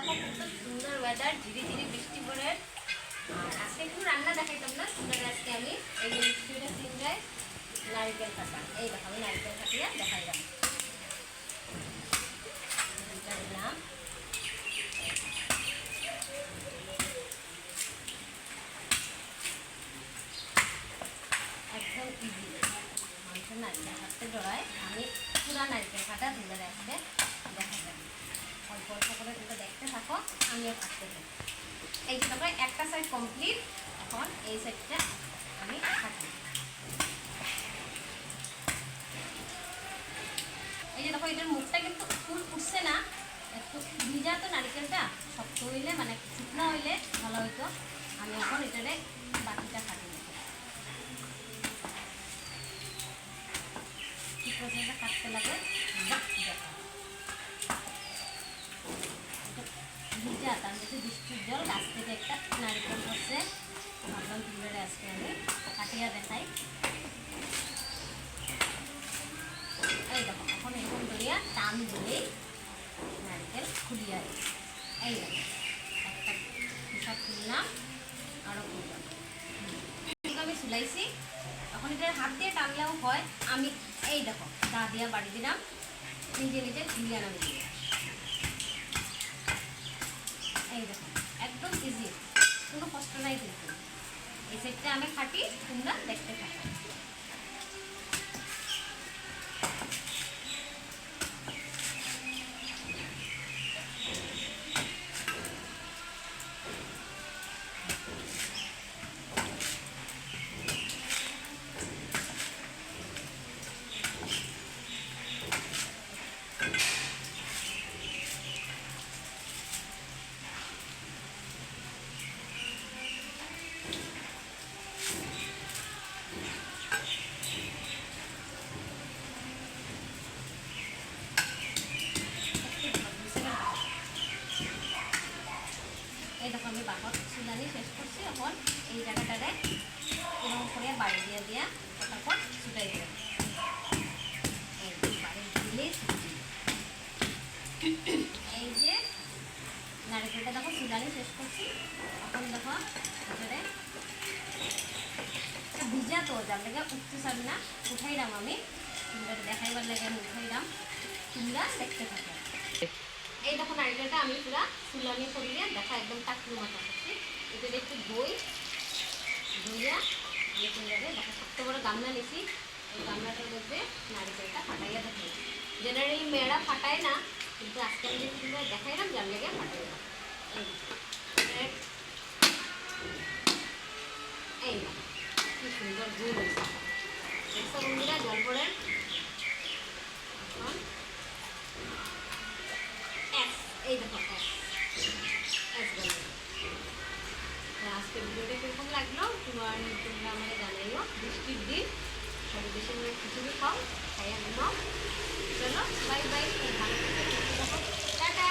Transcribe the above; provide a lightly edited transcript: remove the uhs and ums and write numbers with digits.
দেখো কত সুন্দর ওয়েদার, ঝিরি ঝিরি বৃষ্টি পড়ে। আর আজকে একটু রান্না দেখাইতাম না, সুন্দর আজকে আমি এই যে মিষ্টিটা সিমরায় নারিকেল কাটা, এই দেখো আমি নারিকেল কাটিয়ে দেখাইলাম। দিলাম একদম ইজি মানুষের নারিকেল কাটতে জড়ায়। আমি পুরা নারিকেল কাটা তুলে রাখতে দেখা যাবে, অল্প অল্প করে তুলে দেখতে থাকো, আমিও কাটতে থাকি। এই যে দেখো একটা সাইড কমপ্লিট, এখন এই সাইডটা আমি কাটি। এই যে দেখো এটার মুখটা কিন্তু ফুল উঠছে না, একটু ভিজা তো নারিকেলটা, শক্ত হইলে মানে শুকনো হইলে ভালো হইতো। আমি এখন এটারে বাকিটা কাটি কি প্রসেসটা কাটতে লাগে দেখো। ভিজা তার মধ্যে বৃষ্টির জল, গাছ থেকে একটা নারিকেল পড়ছে, ভাবলাম তুলে আজকে আমি কাটিয়া দেখাই। এই দেখো এখন এরকম ধরিয়া টান দিলেই নারকেল খুলিয়া এই দেখো একটা হিসাব খুললাম, আরও খুললাম। আমি চুলাইছি, এখন এটা হাত দিয়ে টানলেও হয়। আমি এই দেখো দা দিয়া বাড়ি দিলাম, নিজে নিজে খুলিয়া নামি দিয়ে। এই দেখো একদম ইজি, কোনো কষ্ট নাই কিন্তু। এই সাইডটা আমি খাটি, তোমরা দেখতে থাকো। এই দেখো আমি বাকর সুদানি শেষ করছি, এখন এই জায়গাটারে এরকম করে বাড়ি দিয়ে দিয়া তারপর ছুটাই দেব। বাড়ি দিলে এই যে নারিকেলটা দেখো সুদানি শেষ করছি, এখন দেখো এটারে ভিজা তো যার লেগে উঠতে চাবি না, উঠাইলাম আমি, তোমরা দেখাইবার লেগে আমি উঠাইলাম, তোমরা দেখতে থাকো। এই দেখো নারিকেলটা আমি পুরা সুলানি করিয়ে দেখা একদম টাকুর মাথা করছি। এটাতে একটু ধুইয়া দিয়ে তোমরা দেখা শক্ত বড় গামলা নিছি, এই গামলাটার মধ্যে নারিকেলটা ফাটাইয়া দেখাই। জেনারেলি মেয়েরা ফাটায় না, কিন্তু আজকে আমি তোমরা দেখাইলাম যার লেগে ফাটাইলাম। এই কি সুন্দর গুড় হয়েছে দেখছো বন্ধুরা, জল পড়ে। এই দেখো আজকের ভিডিওটা কিরকম লাগলো তোমরা আমাকে জানাইও। বৃষ্টির দিন সব দেশের মধ্যে খিচুড়ি খাও, খাইয়া ঘুমাও। চলো বাই বাই, ভালো থাকো, টাটা।